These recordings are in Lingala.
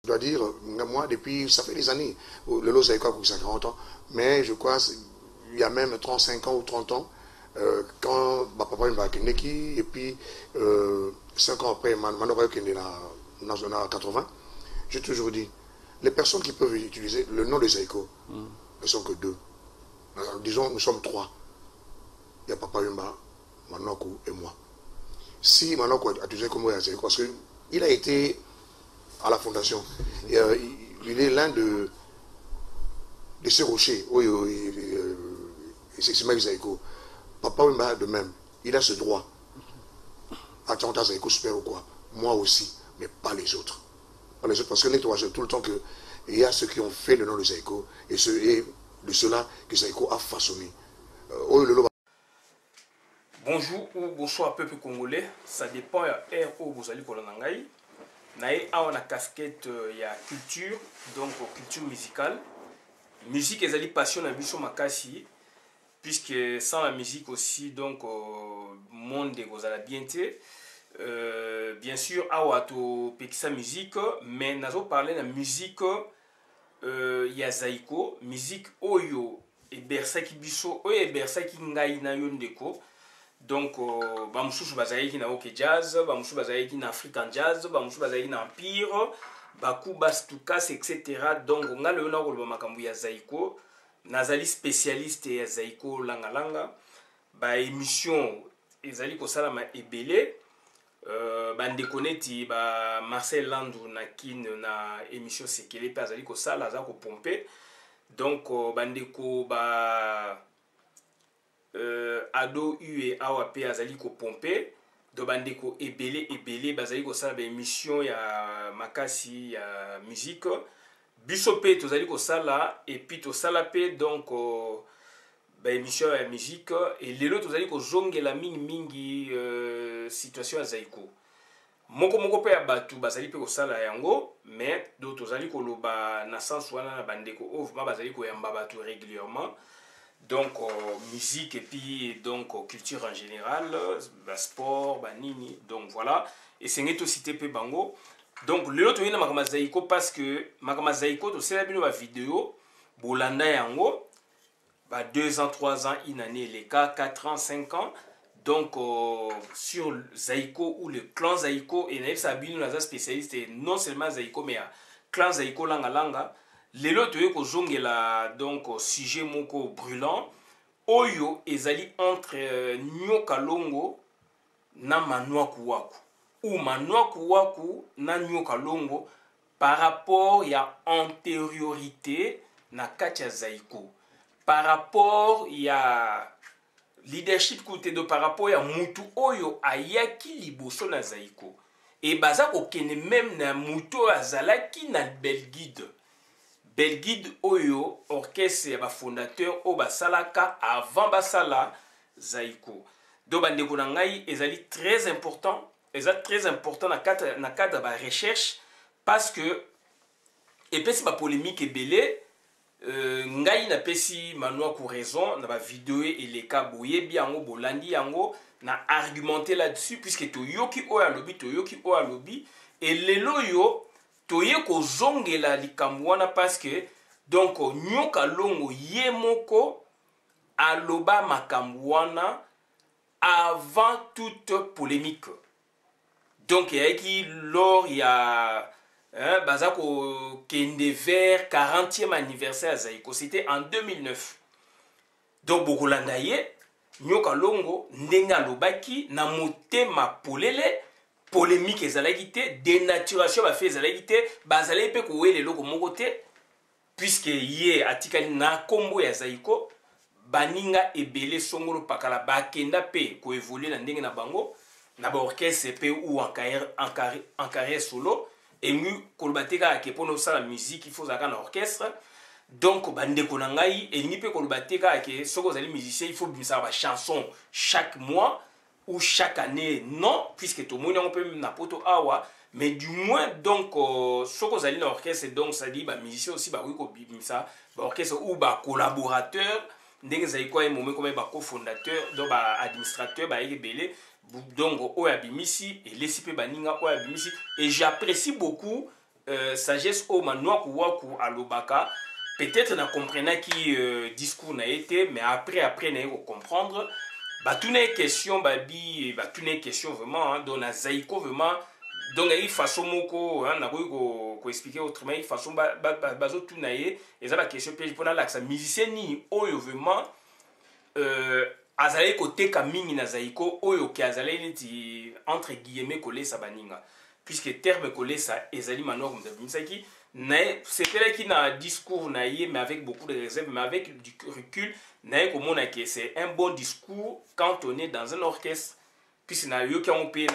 Je dois dire, moi, depuis, ça fait des années, le Lolo Zaïko a couru ça 40 ans, mais je crois il y a même 35 ans ou 30 ans, quand ma papa m'a Kendeki, et puis 5 ans après, Manorayo Kende dans les années 80, j'ai toujours dit, les personnes qui peuvent utiliser le nom de Zaïko ne sont que deux. Alors, disons, nous sommes trois. Il y a Papa Yumba, Manoko et moi. Si Manoko a utilisé comme Zaïko, parce qu'il a été à la fondation, il est l'un de ces rochers. C'est Maï Zaïko. Papa Yumba de même, il a ce droit. Attends, Zaïko super ou quoi. Moi aussi, mais pas les autres. Pas les autres, parce que les trois, tout le temps qu'il y a ceux qui ont fait le nom de Zaïko et de cela que Zaïko a façonné. Bonjour ou bonsoir peuple congolais, ça dépend de l'ère où vous allez kolonangai. Nae a une casquette ya culture, donc culture musicale. Musique est une passion na biso makasi, puisque sans la musique aussi donc monde de gozala bien te. Bien sûr awa to pekisa musique, mais nazo parler de musique ya Zaïko, musique oyo et bersaki biso, oyo e bersaki ngai na yo ndeko. Donc bamususu bazalaki na OK jazz, bamususu bazalaki na African jazz, bamususu bazalaki na empire, bakuba stukas etc. Donc nga le na koloba makambo ya Zaïko, nazali spécialiste ya Zaïko langa langa. Ba émission ezali ko sala ma ebele. Bandeko neti ba Marcel Landou na kin na émission sekele pe azali ko sala za ko pomper. Donc bandeko ba ado ue awa pe azali ko pomper do bandeko ebele bazali ko sala ba émission ya makasi ya musique biso pe tozali ko sala et puis to sala pe donc ba émission ya musique et lelo tozali ko zongela mingi situation ya Zaïko moko pe ya batu bazali pe ko sala yango mais do tozali ko loba na sens wana na bandeko ovma bazali ko yamba batu régulièrement. Donc musique et puis donc culture en général, sport, nini, donc voilà. Et c'est tout cité pe bango. Donc le autre na makama Zaïko parce que makama Zaïko to c'est la bino ba vidéo bolanda yango ba 2 ans, 3 ans, une année les cas 4 ans, 5 ans. Donc sur Zaïko ou le clan Zaïko et naïf sabino na spécialiste non seulement Zaïko mais clan Zaïko langa langa. Lelo toye ko zongela donc sujet moko brûlant oyo ezali entre Nyoka Longo na Manwaku Waku ou Manwaku Waku na Nyoka Longo par rapport ya antériorité na katia Zaïko par rapport ya leadership côté de par rapport ya mutu oyo ayaki liboso na Zaïko et baza kokene même na mutu azalaki na Belguide Belguide Oyo, orchestre et fondateur au Basalaka avant Basala Zaïko. Donc bandeko nangai ezali très important na cadre de recherche parce que et puis ba polémique ebele ngai na pesi manwa ko raison na ba vidéo et les cas boye biango bolandi yango na argumenter là-dessus puisque to yoki o ya lobby et lelo yo toye ko zongela likambo wana parce que donc Nyoka Longo ye moko aloba makambo wana avant toute polémique. Donc yaki lors ya bazako kende vers 40e anniversaire à Zaïko, c'était en 2009. Donc bokolanda ye Nyoka Longo ndenge alobaki na motema polele polémique ezalaki te dénaturation ba fait ezalaki te bazali pe ko wele loko moko te puisque ye atikali na kombo ya Zaïko baninga ebele songolo pakala bakenda pe ko évoluer na ndenge na bango na ba orchestre pe ou en carrière solo et mu kolobateka ke pono sala musique il faut zaka na orchestre donc bandeko na ngai elingi pe kolobateka ke soko zali musicien il faut bimisa ba chanson chaque mois ou chaque année, non, puisque tout le monde a peut na poto awa, mais du moins, donc, ce que vous allez dans l'orchestre, donc, ça dit, bah, musicien aussi, bah, oui, ça, bah, orchestre ou, bah, collaborateur, ndenge za iko moment comme bah, cofondateur, donc, bah, administrateur, bah, belé, donc, o abimisi, et les sipe baninga, o abimisi, et j'apprécie beaucoup, sagesse au Manoaku Waku alobaka peut-être na comprendre qui discours n'a été mais après na comprendre bah tout les questions babi bah tout les questions vraiment hein, donc na zaiko vraiment donc il façon moko hein na ko expliquer autrement il façon bazo tout naé et ça la question puis pour la ça musicien ni oyo vraiment azali côté kamingi na zaiko oyo ki azali neti entre guillemets coller sa baninga puisque terme coller ça ezali mano comme d'habitude c'était là qui n'a discours naïe mais avec beaucoup de réserve mais avec du recul naïe comme on a que c'est un bon discours quand on est dans un orchestre puisque na yo qui on peut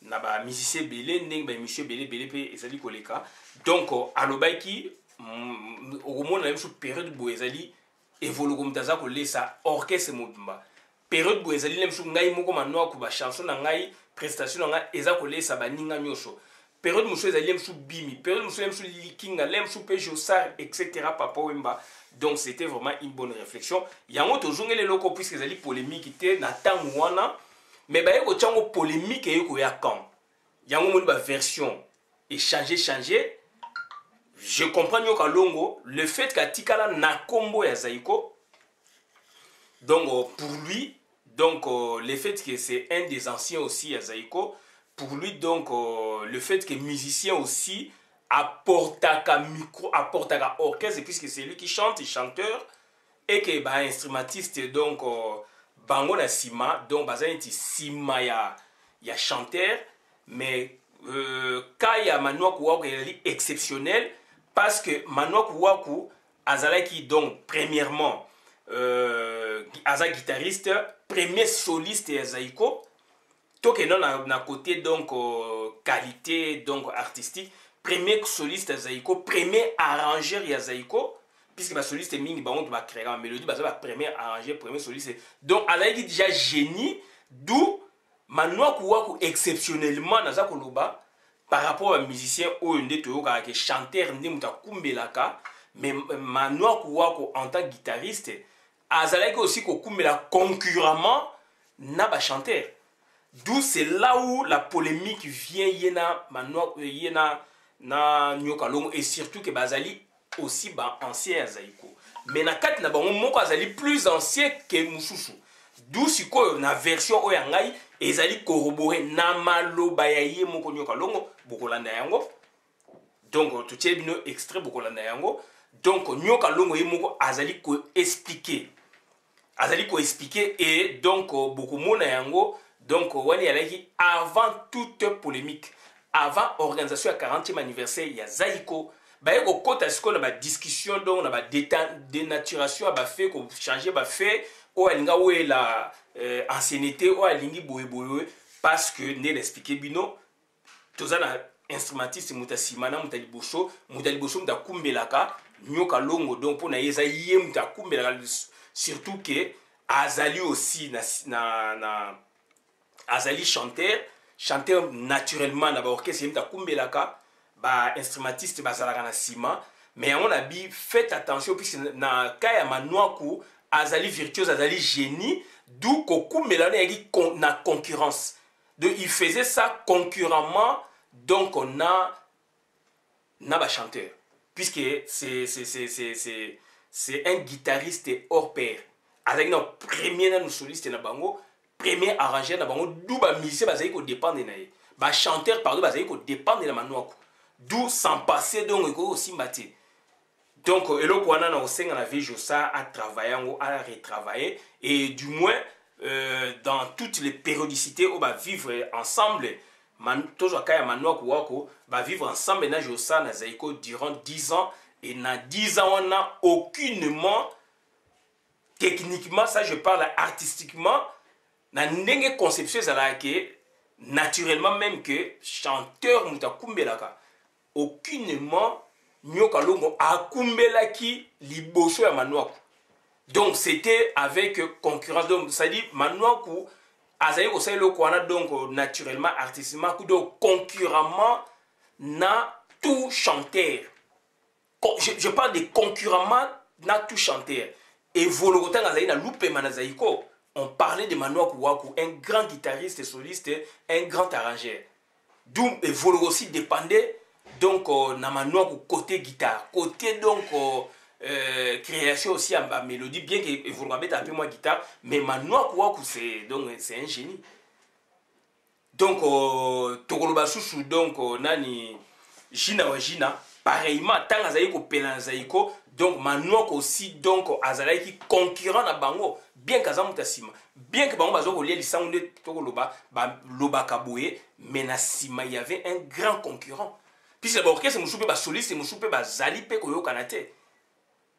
na ba musicien belé ndeng ba monsieur belé pe ezali koleka donc alobaki au moment na même période bo ezali évolu comme taza ko lesa orchestre mobimba période bo ezali même ngai moko manoa ko ba chanson na ngai prestation na ngai eza ko lesa baninga nyoso période muso ezali même bimi période muso même likinga même pe josar etc papa wemba donc c'était vraiment une bonne réflexion yango tozongele loko puisque ezali polémique té na tango wana mais ba yeko chango polémique yeko ya quand yango moni ba version et changer je comprends nyoka longo le fait qu'atikala na kombo ya Zaiko donc pour lui donc le fait que c'est un des anciens aussi à Zaiko pour lui donc le fait que musicien aussi apportaka micro apportaka orchestre puisque c'est lui qui chante chanteur et que bah instrumentiste donc bango na sima donc bazaniti sima ya chanteur mais kaya Manoaku Waku est exceptionnel parce que Manoaku Waku azalaki donc premièrement aza guitariste premier soliste ya Zaiko donc non na côté donc qualité donc artistique premier soliste ya Zaiko premier arrangeur ya Zaiko puisque ba soliste mingi ba on va créer une mélodie ba premier arrangeur premier soliste donc azalaki déjà génie d'où Manoaku Waku exceptionnellement naza koloba par rapport à musicien oyo nde toyoka ke chanteur nde muta kumbelaka mais Manoaku Waku en tant que guitariste azalaki aussi ko kumbela concurremment na ba chanteur d'où c'est là où la polémique vient yena Manoaku yena na nyoka longo et surtout que bazali aussi ba ancien ya Zaiko mais na kati na bango moko azali plus ancien que mususu d'où sikoyo na version oyo ngai ezali corroboré na maloba ya ye moko nyoka longo bokolanda yango donc tout bino extrait bokolanda yango donc nyoka longo ye moko azali ko expliquer et donc bokomona yango donc wani alaki avant toute polémique avant organisation ya 40e anniversaire ya Zaiko baye ko kota siko na ba discussion donc na ba dénaturation ba fait ko changer ba fait o alinga we la ancienneté o alingi boye parce que ne l'expliquer bino tozana instrumentiste mutasimana mutaliboso muta kumbelaka nyoka longo donc pona yeza yé muta kumbelaka surtout que azali aussi azali chanteur naturellement na ba orchestre muta kumbelaka ba instrumentiste bazalaka na sima mais on a bi faites attention puisque na kaya Manoaku azali virtuose azali génie d'où kokumbela na concurrence donc il faisait ça concurremment donc on a ba chanteur puisque c'est un guitariste hors pair avec notre premier na soliste na bango premier arrangeur na bango d'où ba musicien bazali ko dépendre na ye ba chanteur pardon bazali ko dépendre na Manoaku d'où sans passer donc ko aussi mbaté donc eloko wana na osenga na vie josa a travailler à retravailler et du moins dans toutes les périodicités on va vivre ensemble toujours kaya Manoaku Waku va vivre ensemble na josa na Zaiko durant 10 ans et na 10 ans on n'a aucunement techniquement ça je parle artistiquement na ndenge conception ezala ke naturellement même que chanteur muta kumbelaka aucunement nyoka longo akumbelaki liboso ya Manoaku donc c'était avec concurrence donc ça dit Manoaku azali ko sala ko wana donc naturellement artistiquement donc concurremment na tout chanteur je parle de concurremment na tout chanteur et vologotanga azali na lupe manazaiko on parlait de Manoaku Waku un grand guitariste et soliste un grand arrangeur d'où Volo aussi dépendait donc na manoa côté guitare côté donc création aussi en mélodie bien que vous regardez un peu moins guitare mais manoa quoi c'est donc c'est un génie donc tokoloba susu donc nani jina wa jina pareillement tant azali ko pela zaiko donc manoa aussi donc azali qui concurrent na bango bien kazamu tasima bien que bango bazo ko lia lisango de tokoloba ba loba kaboye mais na sima il y avait un grand concurrent puisque l'orchestre mouchoupe ba soliste mouchoupe ba zali pe koyo kanate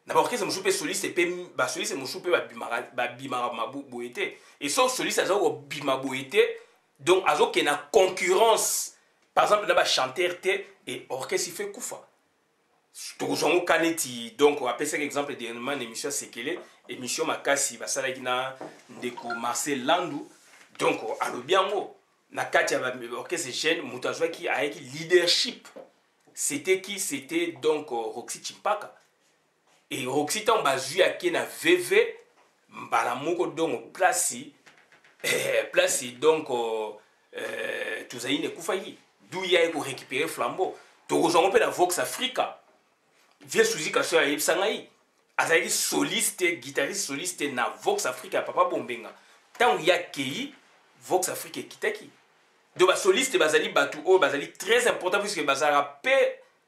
na orchestre mouchoupe soliste pe ba soliste mouchoupe ba bimara mabu boete et so soliste azo ko bima boete donc azo ke na concurrence par exemple na ba chanteur te et orchestre il fait kufa tozongo kaneti donc on appelle ça exemple dernièrement émission Sekele émission makasi ba sala kina ndeko Marcel Landou donc alobi yango na kati ya orchestre jeune mutazwa ki avec leadership c'était qui c'était donc Roxy Chimpaka et Roxy tan bazui aki na VV mbala moko donc place donc tuzali ne kufayi d'où il y a ko récupérer flambeau tozongo pe na Vox Africa vieux souci ka so ya sangai azali soliste guitariste soliste na Vox Africa papa bombenga tant ya kei Vox Africa kitaki de ba soliste bazali batu o bazali très important puisque bazara pe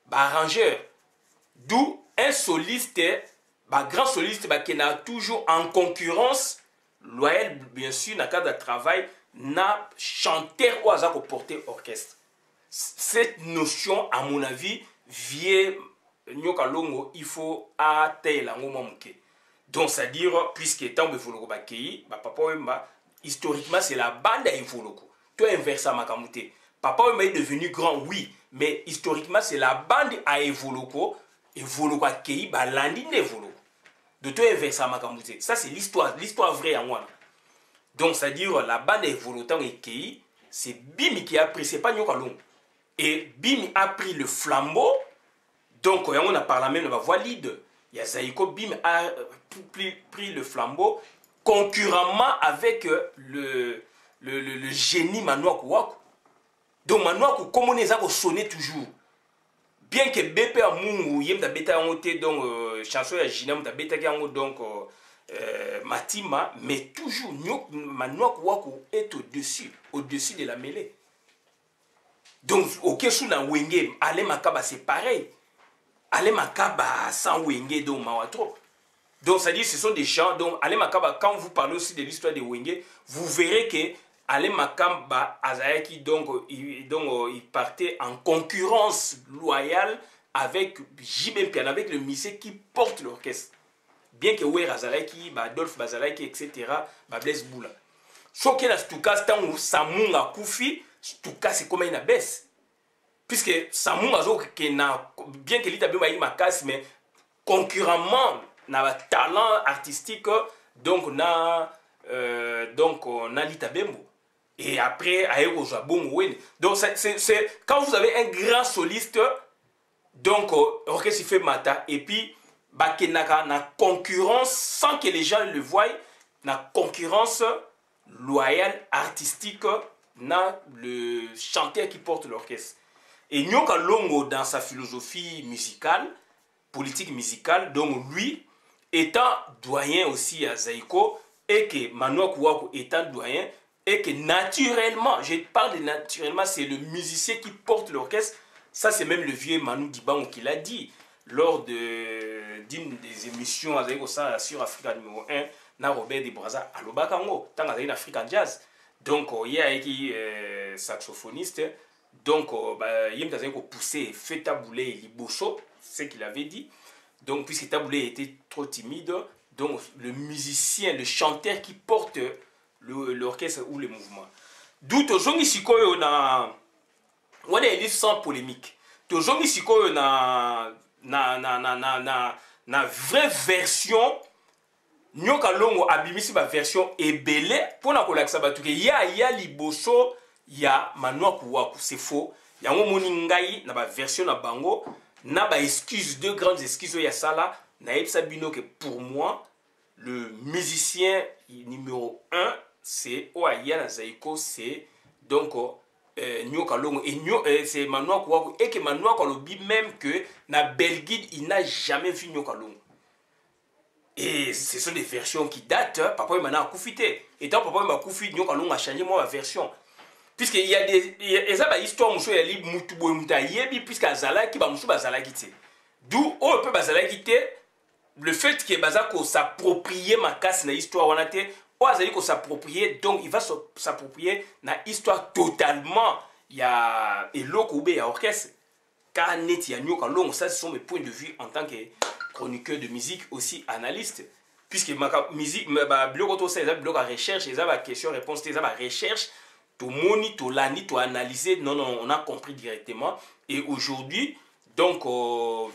ba arrangeur d'où un soliste ba grand soliste ba qui n'a toujours en concurrence loyal bien sûr na cadre de travail na chanteur ou azako porter orchestre cette notion à mon avis vient nyoka longo il faut atteindre la momuke donc c'est à dire puisque tant be voloko ba kei ba papa wemba historiquement c'est la bande à Ivoloko. Toi inverse à Makamute. Papa est devenu grand, oui, mais historiquement c'est la bande à Evoloko. Evoloko a Kei, Balandi Evoloko. De toi inverse à Makamute. Ça c'est l'histoire vraie en moi. Donc c'est à dire la bande à Evoloko et Kei, c'est Bimi qui a pris, c'est pas Nyokalong. Et Bimi a pris le flambeau. Donc on a parlé même de la voix lead. Il y a Zaiko, Bimi a pris le flambeau. Concurremment avec le génie Manoa Kouakou. Donc Manoa Kouakou, comme on est à sonner toujours. Bien que BP a Mungu, yem da beta ngote donc chanson ya Jinam da beta kango donc Matima, mais toujours Manoa Kouakou est au-dessus de la mêlée. Donc au Kesou na Wenge, Ale Makaba c'est pareil. Ale Makaba sans Wenge donc Mawatro. Donc, ça dit, ce sont des gens. Donc, Ale Makaba, quand vous parlez aussi de l'histoire de Wenge, vous verrez que Ale Makaba, Azayaki, donc, il partait en concurrence loyale avec JB Pian, avec le Missé qui porte l'orchestre. Bien que Ouer Azayaki, Adolphe Bazalaki, etc., Blaise Boula. Sauf que dans tout cas, tant où Samunga Koufi, tout cas, c'est comme une baisse. Puisque Samunga, bien que l'Itabé ma casse, mais concurremment, na talent artistique donc na Litabembo et après aeko Jabon donc c'est quand vous avez un grand soliste donc orchestre fait mata et puis bakenaka na concurrence sans que les gens le voient na concurrence loyale artistique na le chanteur qui porte l'orchestre et Nyoka Longo dans sa philosophie musicale politique musicale donc lui étant doyen aussi à Zaiko et que Manoa Kouakou étant doyen et que naturellement, je parle de naturellement, c'est le musicien qui porte l'orchestre. Ça c'est même le vieux Manu Dibango qui l'a dit lors d'une des émissions à Zaiko sur Africa numéro 1 na Robert de Braza à Lobakango tant à Zaiko African Jazz. Donc il y a un saxophoniste donc il y a un poussé Feta Boulé et Liboso, c'est ce qu'il avait dit. Donc, puisque Taboulé était trop timide, donc le musicien, le chanteur qui porte l'orchestre ou le mouvement. D'où Tojongi Sikoyo na. On est sans polémique. Tojongi Sikoyo na vraie version. Nyoka Longo abimisi ba version ebele. Pour na kolakisa batuke. Ya Liboso, ya Manoa Kouakou. C'est faux. Yango moningai na ba version na bango. Na ba excuse, deux grandes excuses au Yassala, Naïb Sabino que pour moi, le musicien numéro 1, c'est Oaya Zaiko, c'est donc Nyoka Longo et c'est Manoa Kouakou et que Manoa Kolobi même que na Belguide il n'a jamais vu Nyoka Longo. Et ce sont des versions qui datent. Papa il m'a koufité. Et tant papa il m'a koufité, Nyoka Longo a changé moi ma version. Puisqu'il y a des histoires moussou ya li mutu boy muta yebi puisque azala ki ba moussou bazala kité. D'où on peut bazala kité le fait que bazako s'approprier ma casse na histoire on a été Azali ko s'approprier, donc il va s'approprier na histoire totalement. Il y a eloko ube ya orchestre. Car net ya Nyoka Longo, ça ce sont mes points de vue en tant que chroniqueur de musique, aussi analyste. Puisque ma musique, ma blog auto c'est blog à recherche, les a question réponse, les a recherche, to moni, to lani, to analyser. Non non, on a compris directement. Et aujourd'hui, donc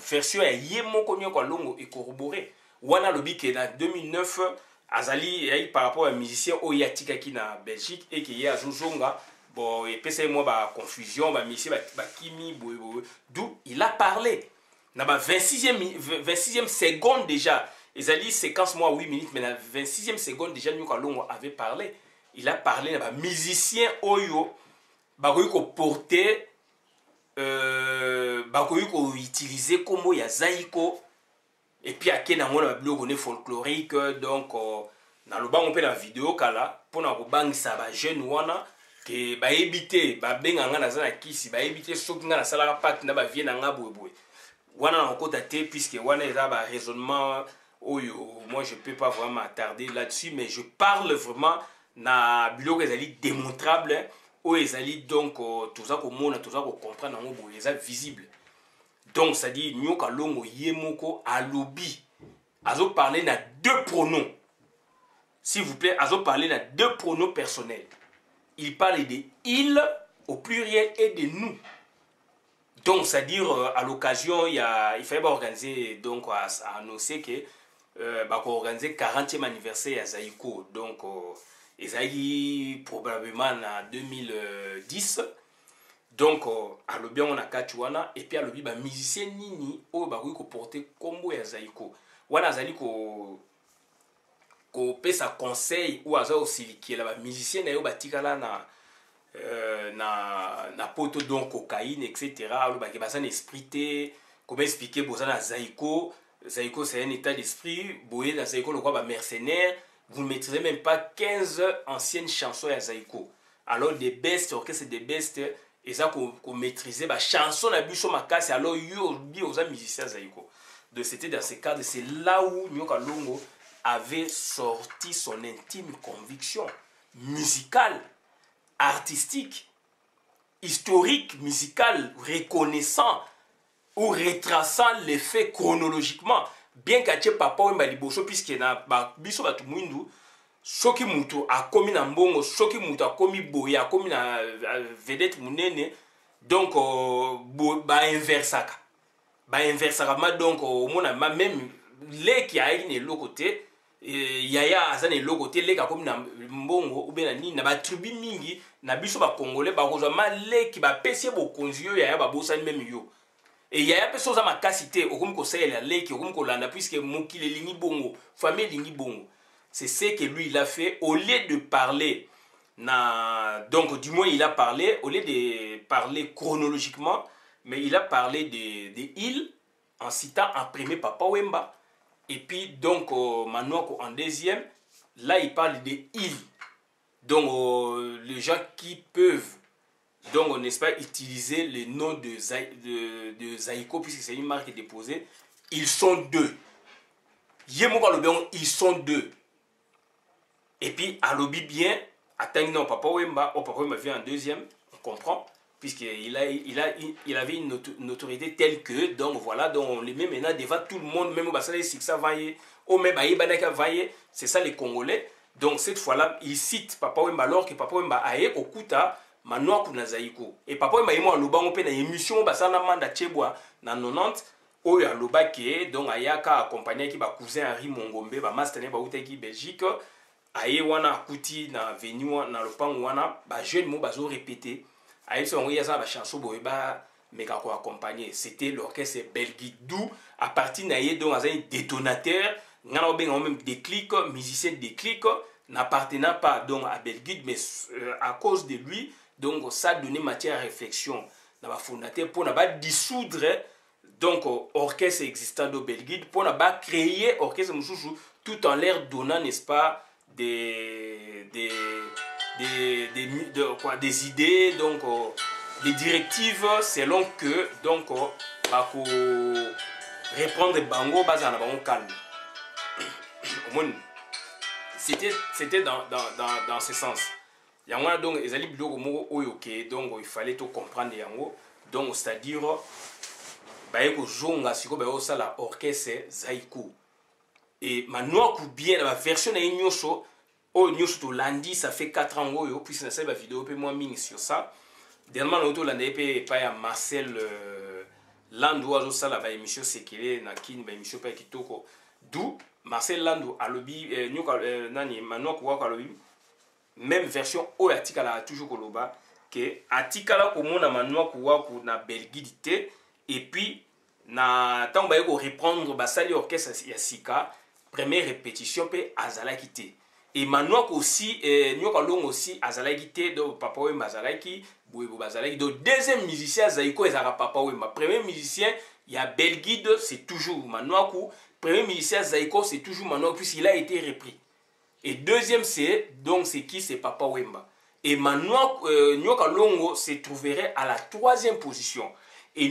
version ya Yemoko Nyoka Longo est corroborée. Wana lobi que en 2009 Azali par rapport à un musicien Oyatika qui na Belgique et qui est à Zozonga bon et pèse moi ba confusion ba musicien ba kimi d'où il a parlé na ba 26e seconde déjà Azali séquence moi 8 minutes mais na 26e seconde déjà Nyoka Longo avait parlé il a parlé na ba musicien Oyo ba ko porter ba ko utiliser comme ya Zaiko. Et puis, à quel moment on a blog folklorique, donc, dans le banc, on peut la vidéo, kala, pour nous bang ça, bah, jeune wana, que, bah, éviter, bah, ben, en a zana kisi, bah, éviter, sauf que, na sala pat, na, bah, vient, na, boué. Wana, on côté, puisque, wana, il a, bah, raisonnement, oh, moi, je peux pas vraiment m'attarder là-dessus, mais je parle vraiment, na, blog, les alliés démontrables, où les alliés, donc, tout ça, qu'on monde, tout ça, qu'on comprend, na, les alliés visibles. Donc, ça dit, Nyoka Longo Yemoko Alobi. Azo parler na deux pronoms. S'il vous plaît, Azo parler na deux pronoms personnels. Il parle de il au pluriel et de nous. Donc, c'est-à-dire, à l'occasion, il fallait organiser, donc, à annoncer que, organiser 40e anniversaire à Zaiko. Donc, Ezaï, probablement en 2010. Donc, à l'objet, on a Kachouana, et puis à l'objet, musicien Nini, au baroui ko porter combo ya Zaiko. Wana Zali ko pe sa conseil, ou aza aussi qui est là, musicien na yo batikala na poto donc cocaïne, etc. Alors, bah, ça n'esprit, comment expliquer, boza na Zaiko. Zaiko, c'est un état d'esprit. Boye na Zaiko, le quoi, mercenaire. Vous ne maîtrisez même pas 15 anciennes chansons à Zaiko. Alors, des bestes, orchestre des bestes. Et ça qu'on maîtrisait la chanson na biso makasi alors yo aux musiciens Zaiko. Donc c'était dans ce cadre, c'est là où Nyoka Longo avait sorti son intime conviction musicale, artistique, historique, musicale, reconnaissant ou retraçant les faits chronologiquement. Bien qu'à papa ou mbaliboso puisque na biso batumuindu soki mutu akomi na mbongo soki mutu akomi boya akomi na vedette munene donc ba inversaka ma donc omona même leki ayi ne lokote yaya azane lokote leki akomi na mbongo ou bien na nini na ba tribu mingi na biso ba congolais ba kozwa ma leki ba pesi bokonzi yo yaya ba bosani même yo et yaya peso za makasite okomi ko sala leki okomi ko landa puisque mokile lingi bongo famille lingi bongo. C'est ce que lui il a fait au lieu de parler donc du moins il a parlé au lieu de parler chronologiquement mais il a parlé de il en citant en premier Papa Wemba et puis donc Manoa en deuxième là il parle de il donc les gens qui peuvent donc n'est-ce pas utiliser le nom de Zaiko puisque c'est une marque déposée ils sont deux ils sont deux. Et puis, à l'obi bien, atteignant Papa Wemba, Papa Wemba vient en deuxième, on comprend, puisqu'il avait une autorité telle que, donc voilà, donc on les met maintenant devant tout le monde, même au Bassane Siksa Vaye, au même Aïbanaka Vaye, c'est ça les Congolais. Donc cette fois-là, il cite Papa Wemba alors que Papa Wemba aye okuta Manoa kuna Zaiko. Et Papa Wemba yemo aloba on pe na émission Bassana Manda Chebwa na 90, oyo aloba ke donc ayaka accompagné ki ba cousin Henri Mongombe, ba master ne ba utaki Belgique. Aye wana akuti na venu na lopango wana ba jeune mo bazo répéter aye so ngoya za ba chanson boye ba meka ko accompagner c'était l'orchestre Belgique d'où à partir na ye donc un détonateur ngana obenga même déclic musicien déclic n'appartenant pas donc à Belgique mais à cause de lui donc ça donné matière à réflexion na ba fondateur pour na ba dissoudre donc orchestre existant de Belgique pour na ba créer orchestre mususu tout en leur donnant, n'est-ce pas, des idées, donc des directives selon que donc bako reprendre bango basa na bango calme. C'était dans ce sens. Yango donc ezali biloko moko oyo ke donc il fallait tout comprendre yango, donc c'est-à-dire baye ko zonga siko baye osala orchestre zaïko. Et maintenant, bien la version de Nyosho, oh Nyosho to lundi, ça fait 4 ans oh, puis c'est une vidéo peu moins mini sur ça. Dernièrement, on a lundi pas ya Marcel Landou a ça la émission c'est qu'il est na kin ba émission pas kitoko. D'où Marcel Landou a lobby nyoka nani maintenant quoi ka lobby même version o atikala toujours koloba que atikala ko mona maintenant quoi ko na belgidité et puis na tant ba ko reprendre ba sali orchestre ya sika. Première répétition pe azalaki te et maintenant aussi nyoka long aussi azalaki te do papa we mazalaki boyebo bazalaki do deuxième musicien zaiko ezaka papa we ma premier musicien il y a Belguide c'est toujours maintenant premier musicien zaiko c'est toujours maintenant puisqu'il a été repris et deuxième c'est donc c'est qui c'est Papa Wemba et maintenant nyoka longo se trouverait à la 3e position. Et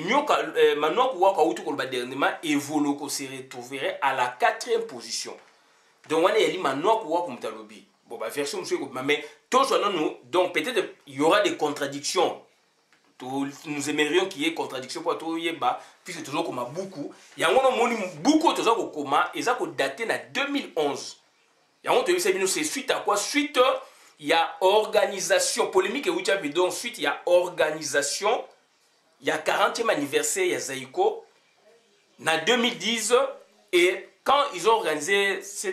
maintenant, dernièrement, Evoloko se retrouverait à la 4e position. Donc, on a dit maintenant, bon, version, mais donc peut-être il y aura des contradictions. Nous aimerions qu'il y ait contradiction pour tout puisque toujours comme beaucoup. Il y a beaucoup de choses qui daté en 2011. C'est suite à quoi? Suite, il y a organisation, polémique et donc suite, il y a organisation. Il y a 40e anniversaire de Zaïko en 2010 et quand ils ont organisé ces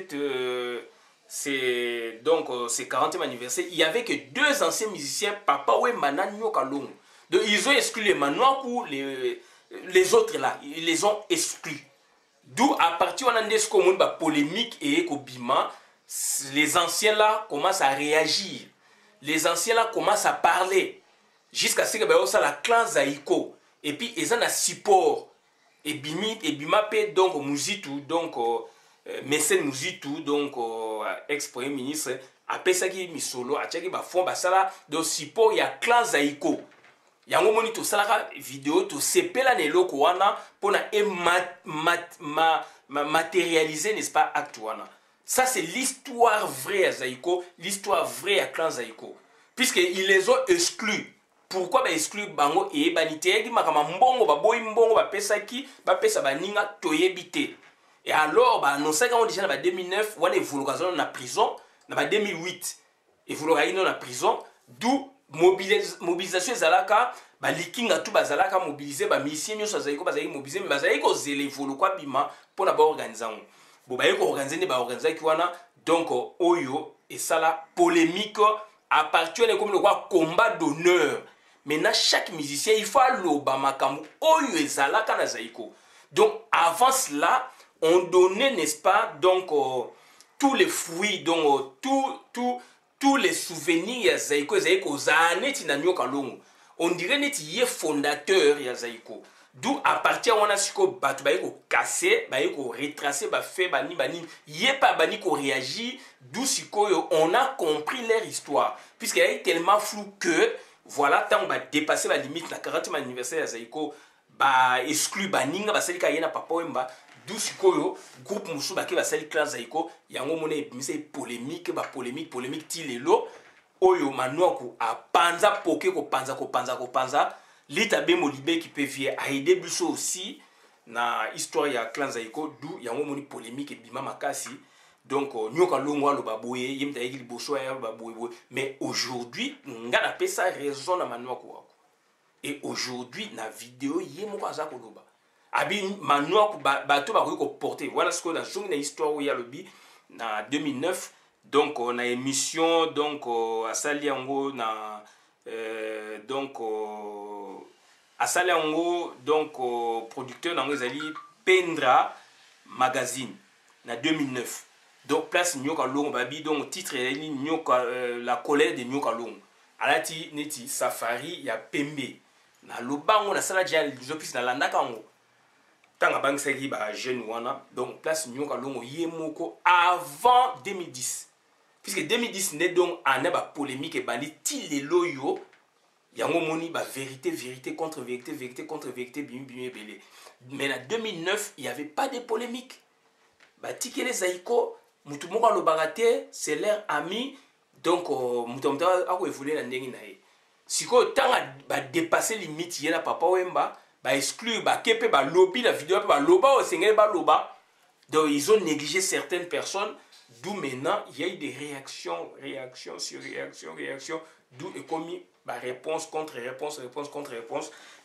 40e anniversaire, il n'y avait que 2 anciens musiciens, Papa Wemba na Nyoka Long. Donc ils ont exclu les Manois pour les autres là, ils les ont exclus. D'où à partir de la polémique et Kobima, les anciens là commencent à réagir. Les anciens là commencent à parler. Jusqu'à ce que la clan Zaïko et puis ils ont un support et bima pe donc Muzitu donc mécène Muzitu donc ex-premier ministre après ça qui misolo a tchaki ba fond ba sala de support ya clan Zaïko yango moni to sala vidéo to sepela ne loko wana pona e matérialiser n'est-ce pas acte wana. Ça c'est l'histoire vraie à Zaïko, l'histoire vraie à clan Zaïko puisque ils les ont exclus. Pourquoi exclure bango et banité makama mbongo ba boy mbongo ba pesa ki ba pesa baninga toyebité et alors ba non ça quand déjà na 2009 wana evolution na prison na 2008 evolution na prison d'où mobilisation zalaka ba likinga tout bazalaka mobiliser ba mission nyo sazayiko bazali mobiliser mais bazali ko zele evolu kwa bima pona ba organiser bo ba yeko organiser ne ba organiser ki wana donc oyo et ça la polémique à partir de comme le combat d'honneur. Maintenant, chaque musicien, il faut l'Obama Kamou, Oyo et Zalaka na Zaïko. Donc, avant cela, on donnait, n'est-ce pas, donc, tous les fruits, donc, tous les souvenirs, Zaïko, Zanet, Nanyoka Longo. On dirait qu'il y a fondateur, Zaïko. D'où, à partir de ce batu baïko cassé, baïko retracé, fait, bani, yé pas bani ko réagit, d'où on a compris leur histoire. Puisqu'il est tellement flou que, voilà, tant on va dépasser la limite, la 40e anniversaire de Zaïko, bah, exclu, bah, ninga, bah, c'est le Papa Wemba, d'où sikoyo, groupe Moussou, bah, qui va salir classe Zaïko, yango mone, c'est polémique, bah, polémique, tilelo, oyo, manouakou, a panza, poké, ko panza, l'État Molibé qui peut venir à aider Busso aussi, na histoire ya clan Zaïko, d'où yango mone polémique et bima makasi. Donc, nyoka longwa lo baboye, yem ta yiki boso ya lo baboye. Mais aujourd'hui, nga na pesa raison na manwa ko. Et aujourd'hui, na vidéo yemo kwa za ko loba. Abi manwa ko bato ba ko porter. Voilà ce qu'on a joué na histoire où ya lobi na 2009. Donc, on a émission donc à Saliango na donc à Saliango donc producteur na ngezali Pendra Magazine na 2009. Donc place Nyoka Long babi donc titre la colère de Nyoka Long. alati neti safari ya pembe na lobango na sala dia zopis na landa kango tanga bangisaki ba jeune wana donc place nyoka longo yemoko avant 2010 puisque 2010 n'est donc en ba polémique et bandi ti lelo yo yango moni ba vérité contre vérité bimi belé mais en 2009 il y avait pas de polémique ba tikele zaiko mutu moko lo baraté c'est leur ami donc mutu ako évoluer na ndengi na ye siko tanga ba dépasser limite yena papa wemba ba exclure ba kepe ba lobby la vidéo ba loba o sengé ba loba donc ils ont négligé certaines personnes d'où maintenant il y a eu des réactions sur réaction d'où est commis bah, réponse contre réponse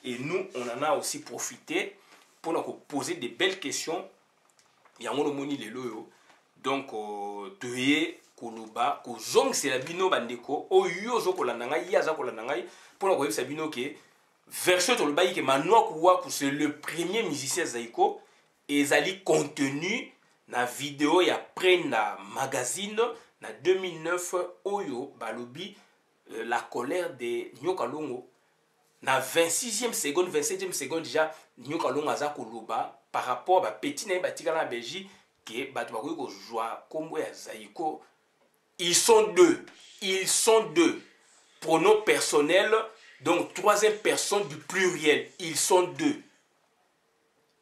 et nous on en a aussi profité pour nous poser des belles questions il y a un moni les loyo donc toye koloba ko zong c'est la bino bandeko o yo zo kolanda ngai ya za kolanda ngai pour nous koyebisa bino ke version to loba ke Manoa Kuwaku c'est le premier musicien zaiko et ezali contenu na vidéo ya Prenda magazine na 2009 oyo balobi la colère de Nyoka Longo na 26e seconde 27e seconde déjà Nyoka Longo aza koloba par rapport à petit na batika na Belgique que bato bakoki ko joa kombo ya zaiko ils sont deux pronoms personnels donc troisième personne du pluriel ils sont deux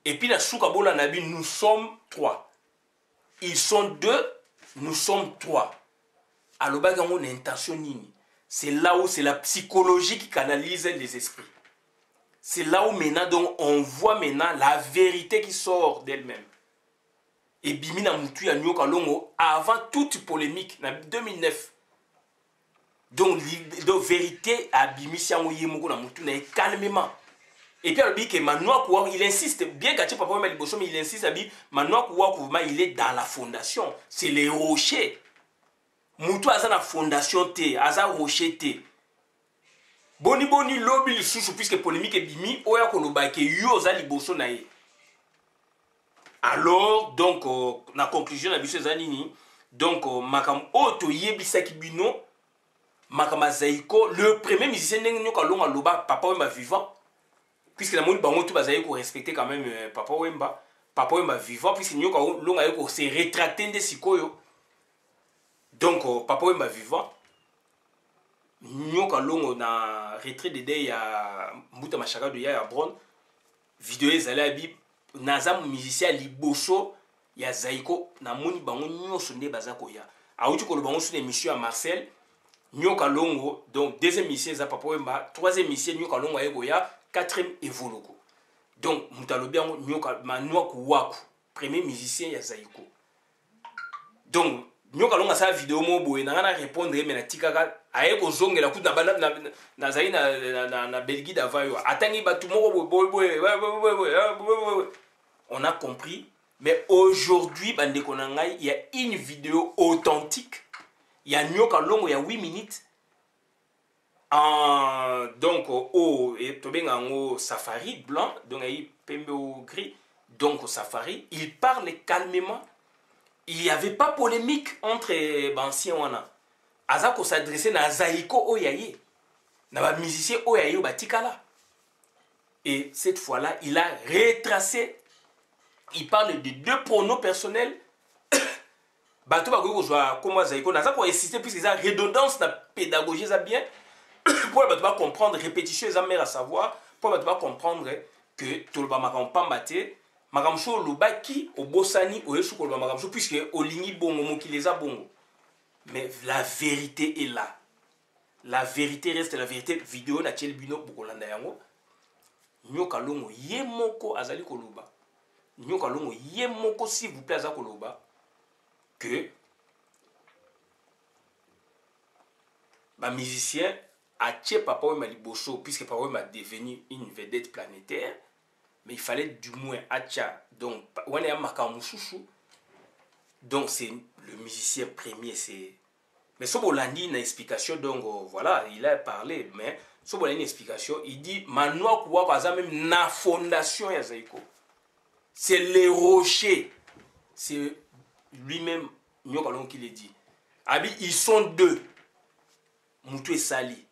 et puis la soukabola nabi nous sommes trois. Ils sont deux, nous sommes trois. Alors, on a une intention nini. C'est là où c'est la psychologie qui canalise les esprits. C'est là où maintenant donc, on voit maintenant la vérité qui sort d'elle-même. Et Bimina Moutou ya Nyoka Longo avant toute polémique, en 2009. Donc, vérité à Bimisia Mouyemoko na Moutou calmement. Et puis, il dit que Manoa Kuwaku, il insiste, bien qu'à Papa Wemba Liboso, mais il insiste, il dit Manoa Kuwaku, il est dans la fondation. C'est les rochers. Moutou a la fondation T, a la rocher T. Boni lobby sous puisque polémique est bimi, oya konoba ke yoza Liboso nae. Alors, donc, la conclusion de la Zanini, donc, Makam Oto Yebisaki Bino, Makama Zaiko, le premier musicien Nyoka Longa Loba, Papa Wemba vivant. Puisque la monde bango tout bazaye ko respecter quand même papa Wemba vivant puisque Nyoka Longa ko se rétracter de sikoyo donc papa Wemba vivant Nyoka Longa na retrait de dé ya Mbuta Mashaka de ya Bron vidéo ezala bi naza musicien Liboso ya Zaiko na moni bango nyonso nde bazako ya auti ko bango sur l'émission à Marcel Nyoka Longa donc deuxième musicien za papa Wemba troisième musicien Nyoka Longa eko ya quatrième Evoloko. Donc, Moutalobian Manoa Kuwaku, premier musicien ya Zaiko. Donc, Nyoka Longa sa vidéo mo boye na répondre mais na tikaka aye ko zongela ku na zayi na Belgique d'avayo. Atangi batu moko boye. On a compris, mais aujourd'hui bandeko na ngai il y a une vidéo authentique. Il y a Nyoka Longa il y a 8 minutes. Donc au safari blanc donc il pembe au gris donc au safari il parle calmement il n'y avait pas polémique entre anciens wana azako s'adresser na Zaiko oyaye na ba musicien oyaye batikala et cette fois-là il a retracé il parle de deux pronoms personnels bato ba ko joa comme Zaiko na za ko insister puisque ça redondance na pédagogie ça bien pour les gens comprendre répétition les amers à savoir pour les gens comprendre que tout le monde pas maté makamsho lubaki obosani oyesu ko makamsho puisque olingi bongo moki les a bongo mais la vérité est là la vérité reste la vérité vidéo na tiel bino bokolanda yango Nyoka Longo yemoko azali koloba Nyoka Longo yemoko s'il vous plaît azali koloba que ba musicien Ache Papa Wemba Liboso, puisque Papa Wemba est devenu une vedette planétaire, mais il fallait du moins Acha. Donc, on est à Makamususu. Donc, c'est le musicien premier. Mais Sobolandi une explication. Donc, voilà, il a parlé. Mais Sobolandi une explication. Il dit Manoa Kuwaku a même na fondation ya Zaiko. C'est les rochers. C'est lui-même, Nyoka Longa qui l'a dit. Abi, ils sont deux. Moutou et Sali.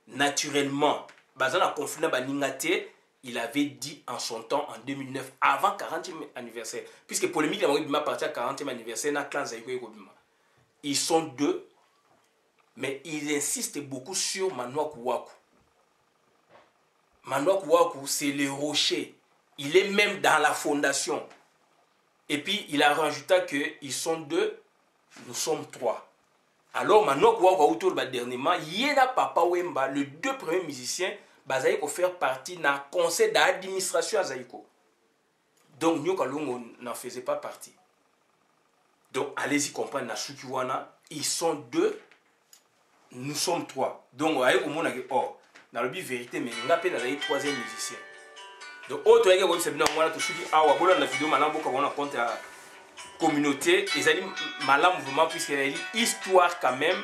naturellement, bazana conflit baningate, il avait dit en son temps, en 2009, avant 40e anniversaire, puisque polémique, il m'a parti à 40e anniversaire, na clan Zaïko et Kobima. Ils sont deux, mais ils insistent beaucoup sur Manoaku Waku. Manoaku Waku, c'est le rocher. Il est même dans la fondation. Et puis, il a rajouté qu'ils sont deux, nous sommes trois. Alors, Manoaku Waku, dernièrement, Yena Papa Wemba, les deux premiers musiciens, Bazaïko faire partie d'un conseil d'administration à Zaïko. Donc, nous, on n'en faisait pas partie. Donc, allez-y comprendre, ils sont deux, nous sommes trois. Donc, vous voyez, oh, dans le but vérité, mais on a appelé le troisième musicien. Donc, autre chose, c'est bien, on a tout suivi. Ah, on a la vidéo, maintenant, on a compte à communauté. Ils ont dit, malin mouvement, puisqu'il y a une histoire quand même.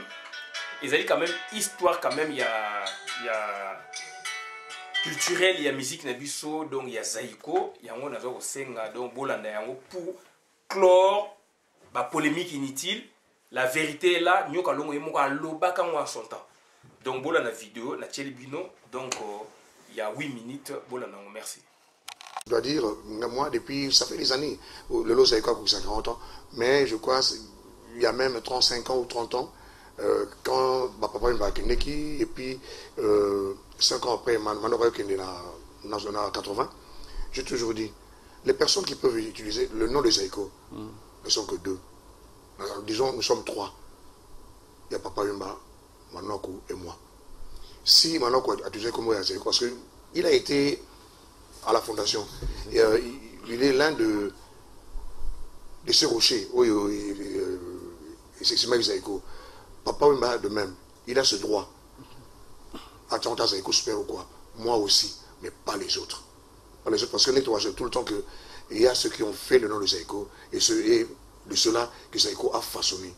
Ils ont dit quand même, histoire quand même, il y a culturel, il y a musique nabiso, donc il y a Zaïko, il y a un autre senga, donc bolanda yango pour clore la polémique inutile. La vérité est là, nous allons loba quand on son temps. Donc bolanda vidéo, na Tchelibino, donc il y a 8 minutes, bolanda, merci. Je dois dire, moi, depuis, ça fait des années, le lot Zaïko a pour 50 ans, mais je crois il y a même 35 ans ou 30 ans, quand ma papa m'a Kendeki, et puis 5 ans après, Manoaku Kende dans les années 80, j'ai toujours dit, les personnes qui peuvent utiliser le nom de Zaïko ne sont que deux. Alors, disons, nous sommes trois. Il y a Papa Yumba, Manoaku et moi. Si Manoaku a utilisé comme Zaïko, parce qu'il a été à la fondation, il est l'un de ces rochers, c'est Maï Zaïko. Papa Wemba de même, il a ce droit. Attends, Zaïko super ou quoi? Moi aussi, mais pas les autres. Pas les autres, parce que nettoie tout le temps qu'il y a ceux qui ont fait le nom de Zaïko et de ceux-là que Zaïko a façonné.